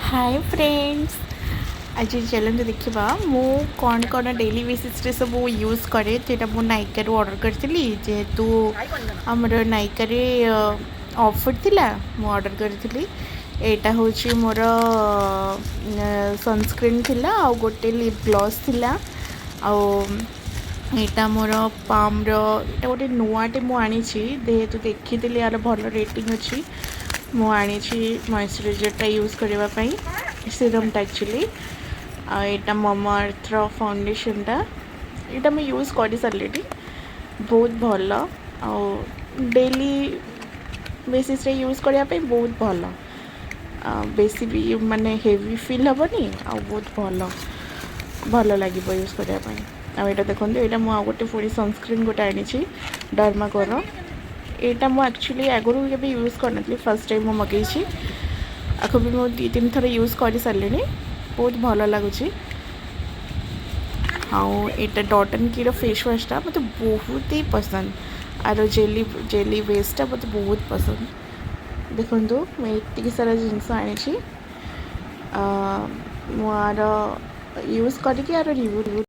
Hi friends. आज चलते देखा मु कौन कौन डेली बेसिस रे सब यूज करे तो मु नायिका ऑर्डर करी जेहेतु आमर नायिका ऑफर थिला मु ऑर्डर करी। एटा हूँ मोर सनस्क्रीन थिला आ गोटे लिप ग्लॉस थिला आईटा मोर पाम रो गोटे नुआटे मु आनी जेहेतु देखी यार भल रेटिंग अच्छी मु आनी मॉइस्चराइजरटा यूज करने सीरमटा एक्चुअली आईटा ममाअर्थर फाउंडेशनटा यहाँ मुझे यूज कर सारे बहुत भल डेली बेसिस रे यूज करने बहुत भल बेसी भी माने हेवी फील हेनी आ बहुत भल भल लगे यूज करने। आईटा देखो यहाँ मुझे गोटे पूरी सनस्क्रीन गोटे आनी डर्माकोर यहाँ मुझे एक्चुअली आगुरी के यूज कर फर्स्ट टाइम मगई आखु भी मुझे 2-3 थर यूज कर सारे बहुत भल लगुच। हाँ यहाँ डॉट एंड की फेस वाशटा मतलब बहुत ही पसंद आर जेली जेली बेसटा मतलब बहुत पसंद। देखो मुझे सारा जिनस आनी मुझे यूज करके रिव्यू